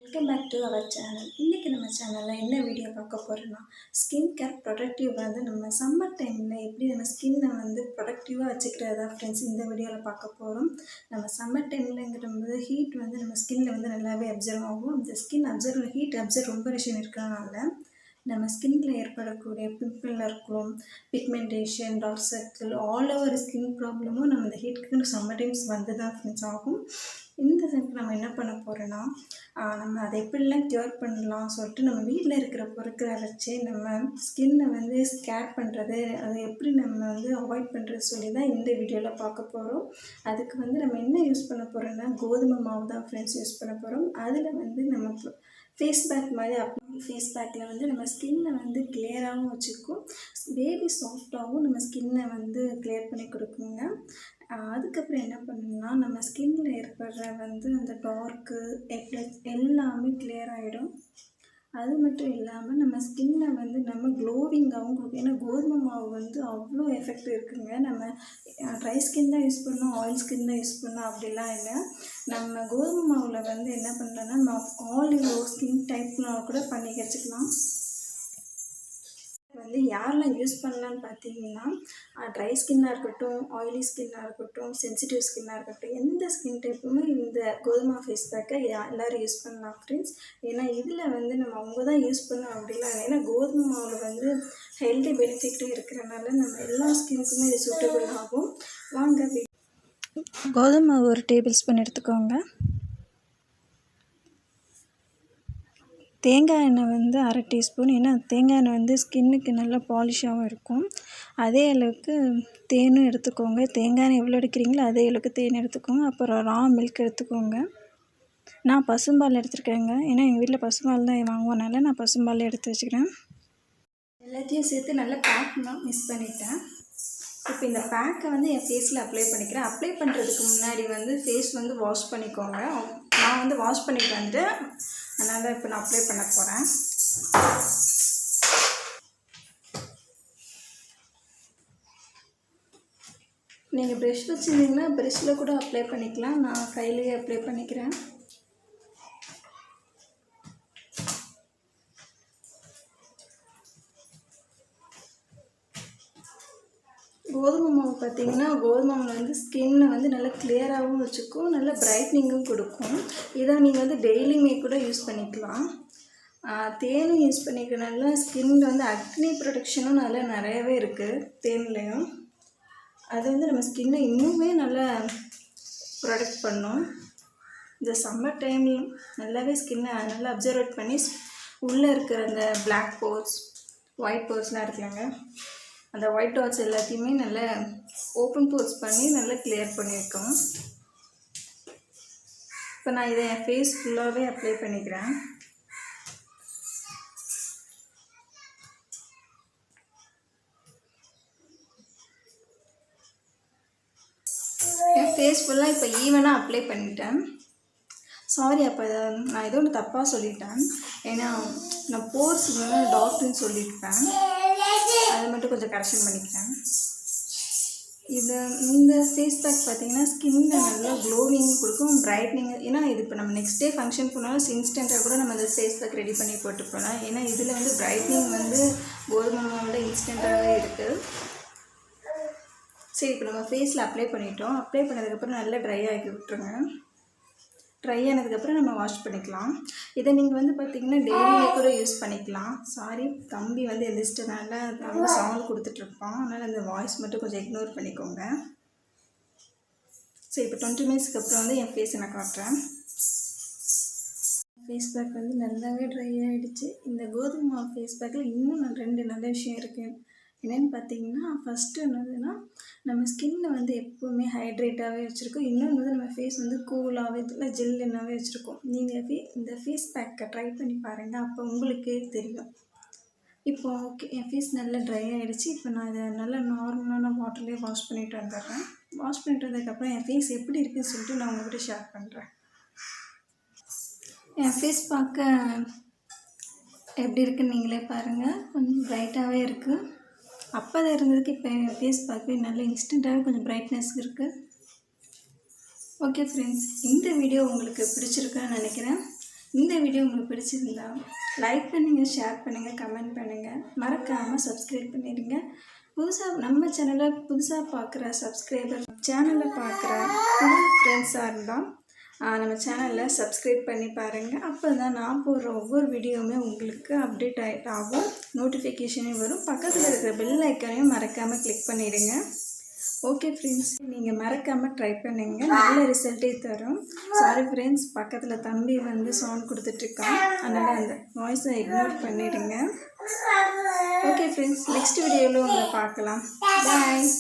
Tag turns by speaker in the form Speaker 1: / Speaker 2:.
Speaker 1: Welcome back to our channel. இன்றைக்கி நம்ம சேனலில் என்ன வீடியோ பார்க்க போகிறோன்னா, ஸ்கின் கேர் ப்ரொடக்டிவ் வந்து நம்ம சம்மர் டைமில் எப்படி நம்ம ஸ்கின்னை வந்து ப்ரொடக்டிவாக வச்சுக்கிறதா ஃப்ரெண்ட்ஸ் இந்த வீடியோவில் பார்க்க போகிறோம். நம்ம சம்மர் டைம்லங்கிறபோது ஹீட் வந்து நம்ம ஸ்கின்னில் வந்து நல்லாவே அப்சர்வ் ஆகும். இந்த ஸ்கின் ஹீட் அப்சர்வ் ரொம்ப விஷயம் இருக்கிறனால நம்ம ஸ்கின்னில் ஏற்படக்கூடிய பிம்பிளில் இருக்கும் pigmentation, dark circle, all over skin ப்ராப்ளமும் நம்ம இந்த ஹீட்டுக்கு சம்மர் டைம்ஸ் வந்து தான் ஃப்ரெண்ட்ஸ் ஆகும். இந்த டைமுக்கு நம்ம என்ன பண்ண போகிறோன்னா, நம்ம அதை எப்படிலாம் க்யூர் பண்ணலாம் சொல்லிட்டு நம்ம வீட்டில் இருக்கிற பொருட்களை வச்சு நம்ம ஸ்கின்னை வந்து கேர் பண்ணுறது, அதை எப்படி நம்ம வந்து அவாய்ட் பண்ணுறது சொல்லி தான் இந்த வீடியோவில் பார்க்க போகிறோம். அதுக்கு வந்து நம்ம என்ன யூஸ் பண்ண போகிறோன்னா, கோதுமை மாவு தான் ஃப்ரெண்ட்ஸ் யூஸ் பண்ண போகிறோம். அதில் வந்து நம்ம ஃபேஸ் பேக் மாதிரி ஃபேஸ் பேக்கில் வந்து நம்ம ஸ்கின்னை வந்து கிளியராகவும் வச்சுக்கும், பேபி சாஃப்டாகவும் நம்ம ஸ்கின்னை வந்து கிளியர் பண்ணி கொடுக்குங்க. அதுக்கப்புறம் என்ன பண்ணணும்னா, நம்ம ஸ்கின்னில் ஏற்படுற வந்து அந்த டார்க்கு எல்லாமே கிளியர் ஆகிடும். அது மட்டும் இல்லாமல் நம்ம ஸ்கின்னை வந்து நம்ம க்ளோவிங்காகவும் கொடுக்கும். ஏன்னா கோதுமை மாவு வந்து அவ்வளோ எஃபெக்ட் இருக்குங்க. நம்ம ட்ரை ஸ்கின் தான் யூஸ் பண்ணோம், ஆயில் ஸ்கின் தான் யூஸ் பண்ணோம் அப்படிலாம் இல்லை. நம்ம கோதுமை மாவில் வந்து என்ன பண்ணுறோன்னா, நம்ம ஆல் ஓவர் ஸ்கின் டைப்னால் கூட பண்ணி வச்சுக்கலாம். வந்து யாரெல்லாம் யூஸ் பண்ணலான்னு பார்த்தீங்கன்னா, ட்ரை ஸ்கின்னாக இருக்கட்டும், ஆயிலி ஸ்கின்னாக இருக்கட்டும், சென்சிட்டிவ் ஸ்கின்னாக இருக்கட்டும், எந்த ஸ்கின் டைப்புமே இந்த கோதுமை ஃபேஸ் பேக்கை எல்லோரும் யூஸ் பண்ணலாம் ஃப்ரெண்ட்ஸ். ஏன்னா இதில் வந்து நம்ம அவங்க தான் யூஸ் பண்ணோம் அப்படிலாம் இல்லை. ஏன்னா கோதுமை மாவில் வந்து ஹெல்தி பெனிஃபிட்டும் இருக்கிறனால நம்ம எல்லா ஸ்கின்னுக்குமே இது சூட்டபிள் ஆகும். வாங்க, கோதுமை மாவு ஒரு டேபிள் ஸ்பூன் எடுத்துக்கோங்க. தேங்காய் எண்ணெய் வந்து அரை டீஸ்பூன். ஏன்னா தேங்காய் எண்ணெய் வந்து ஸ்கின்னுக்கு நல்லா பாலிஷாகவும் இருக்கும். அதே அளவுக்கு தேனும் எடுத்துக்கோங்க. தேங்காய் எண்ணெய் எவ்வளோ எடுக்கிறீங்களோ அதே அளவுக்கு தேன் எடுத்துக்கோங்க. அப்புறம் ரா மில்க் எடுத்துக்கோங்க. நான் பசும்பால் எடுத்துருக்கேங்க. ஏன்னா எங்கள் வீட்டில் பசும்பால் தான் வாங்குவனால நான் பசும்பால் எடுத்து வச்சுக்கிறேன். எல்லாத்தையும் சேர்த்து நல்லா பேக்லாம் மிக்ஸ் பண்ணிட்டேன். இப்போ இந்த பேக்கை வந்து என் ஃபேஸில் அப்ளை பண்ணிக்கிறேன். அப்ளை பண்ணுறதுக்கு முன்னாடி வந்து ஃபேஸ் வந்து வாஷ் பண்ணிக்கோங்க. நான் வந்து வாஷ் பண்ணிட்டு வந்துட்டேன், அதனால் இப்போ நான் அப்ளை பண்ண போகிறேன். நீங்கள் ப்ரெஷ் வச்சுருந்தீங்கன்னா ப்ரெஷ்ஷில் கூட அப்ளை பண்ணிக்கலாம். நான் கையிலேயே அப்ளை பண்ணிக்கிறேன். கோதுமை மாவு பார்த்திங்கன்னா, கோதுமை மாவு வந்து ஸ்கின்னை வந்து நல்லா கிளியராகவும் வச்சுக்கும், நல்லா பிரைட்னிங்கும் கொடுக்கும். இதை நீங்கள் வந்து டெய்லியுமே கூட யூஸ் பண்ணிக்கலாம். தேனும் யூஸ் பண்ணிக்கிறனால ஸ்கின்னில் வந்து அக்னி ப்ரொடெக்ஷனும் நல்லா நிறையவே இருக்குது தேன்லேயும். அது வந்து நம்ம ஸ்கின்னை இன்னுமே நல்லா ப்ரொடெக்ட் பண்ணும். இந்த சம்மர் டைமில் நல்லாவே ஸ்கின்னை நல்லா அப்சர்வ் பண்ணி உள்ளே இருக்கிற அந்த பிளாக் போர்ஸ், ஒயிட் போர்ஸ்லாம் இருக்குல்லங்க, அந்த ஒயிட் டாட்ஸ் எல்லாத்தையுமே நல்லா ஓப்பன் போர்ஸ் பண்ணி நல்லா கிளியர் பண்ணி வைக்கும். இப்போ நான் இதை என் ஃபேஸ் ஃபுல்லாகவே அப்ளை பண்ணிக்கிறேன். என் ஃபேஸ் ஃபுல்லாக இப்போ ஈவனாக அப்ளை பண்ணிட்டேன். சாரி, அப்போ நான் ஏதோ ஒன்று தப்பாக சொல்லிட்டேன். ஏன்னா நான் போர்ஸ் வந்து டாக்டர்னு சொல்லியிருப்பேன், அதை மட்டும் கொஞ்சம் கரெக்ஷன் பண்ணிக்கிறேன். இந்த ஃபேஸ் பேக் பார்த்திங்கன்னா ஸ்கின்னை நல்லா க்ளோவிங் கொடுக்கும், பிரைட்னிங். ஏன்னா இது இப்போ நம்ம நெக்ஸ்ட் டே ஃபங்க்ஷன் போனாலும் இன்ஸ்டண்ட்டாக கூட நம்ம இந்த ஃபேஸ் பேக் ரெடி பண்ணி போட்டு போகலாம். ஏன்னா இதில் வந்து பிரைட்னிங் வந்து கோதுமை மாவோட இன்ஸ்டண்ட்டாகவே இருக்குது. சரி, இப்போ நம்ம ஃபேஸில் அப்ளை பண்ணிட்டோம். அப்ளை பண்ணதுக்கப்புறம் நல்லா ட்ரை ஆக்கி விட்டுருங்க. ட்ரை ஆனதுக்கப்புறம் நம்ம வாஷ் பண்ணிக்கலாம். இதை நீங்கள் வந்து பார்த்திங்கன்னா டெய்லியே கூட யூஸ் பண்ணிக்கலாம். சாரி, தம்பி வந்து எந்திரிச்சிட்டனால நம்ம சவுண்ட் கொடுத்துட்ருப்பான், அதனால் அந்த வாய்ஸ் மட்டும் கொஞ்சம் இக்னோர் பண்ணிக்கோங்க. சரி, இப்போ 20 மினிட்ஸ்க்கு அப்புறம் வந்து என் ஃபேஸை நான் காட்டுறேன். ஃபேஸ் பேக் வந்து நல்லாவே ட்ரை ஆகிடுச்சு. இந்த கோதுமை ஃபேஸ் பேக்கில் இன்னும் 2 நல்ல விஷயம் இருக்குது. என்னென்னு பார்த்தீங்கன்னா, ஃபஸ்ட்டு என்னதுன்னா, நம்ம ஸ்கின்னை வந்து எப்போவுமே ஹைட்ரேட்டாகவே வச்சுருக்கோம். இன்னொன்று வந்து நம்ம ஃபேஸ் வந்து கூலாகவே இல்லை ஜில்லுன்னாகவே வச்சுருக்கோம். நீங்கள் இந்த ஃபேஸ் பேக்கை ட்ரை பண்ணி பாருங்கள், அப்போ உங்களுக்கே தெரியும். இப்போ ஓகே, என் ஃபேஸ் நல்லா ட்ரை ஆகிடுச்சு. இப்போ நான் இதை நல்லா நார்மலான வாட்டர்லேயே வாஷ் பண்ணிட்டு வந்துடுறேன். வாஷ் பண்ணிட்டு வந்ததுக்கப்புறம் என் ஃபேஸ் எப்படி இருக்குதுன்னு சொல்லிட்டு நான் உங்கள்கிட்ட ஷேர் பண்ணுறேன். என் ஃபேஸ் பார்க்க எப்படி இருக்குன்னு நீங்களே பாருங்கள். கொஞ்சம் ப்ரைட்டாகவே இருக்குது. அப்போ தான் இருந்ததுக்கு இப்போ என் ஃபேஸ் பார்க்கவே நல்லா இன்ஸ்டண்ட்டாகவே கொஞ்சம் பிரைட்னஸ் இருக்குது. ஓகே ஃப்ரெண்ட்ஸ், இந்த வீடியோ உங்களுக்கு பிடிச்சிருக்குன்னு நினைக்கிறேன். இந்த வீடியோ உங்களுக்கு பிடிச்சிருந்தா லைக் பண்ணுங்கள், ஷேர் பண்ணுங்கள், கமெண்ட் பண்ணுங்கள். மறக்காமல் சப்ஸ்கிரைப் பண்ணிடுங்க. நம்ம சேனலை புதுசாக பார்க்குற சப்ஸ்கிரைபர், சேனலை பார்க்குற புது ஃப்ரெண்ட்ஸாக இருந்தால் நம்ம சேனலில் சப்ஸ்கிரைப் பண்ணி பாருங்கள். அப்போ தான் நான் போடுற ஒவ்வொரு வீடியோவுமே உங்களுக்கு அப்டேட் ஆகும், நோட்டிஃபிகேஷனே வரும். பக்கத்தில் இருக்கிற பெல் ஐக்கானையும் மறக்காமல் கிளிக் பண்ணிவிடுங்க. ஓகே ஃப்ரெண்ட்ஸ், நீங்கள் மறக்காமல் ட்ரை பண்ணுங்கள், நல்ல ரிசல்ட்டே தரும். சாரி ஃப்ரெண்ட்ஸ், பக்கத்தில் தம்பி சவுண்ட் கொடுத்துட்ருக்கான், அதனால் அந்த வாய்ஸை இக்னோர் பண்ணிவிடுங்க. ஓகே ஃப்ரெண்ட்ஸ், நெக்ஸ்ட் வீடியோவில் உங்களை பார்க்கலாம். பாய்.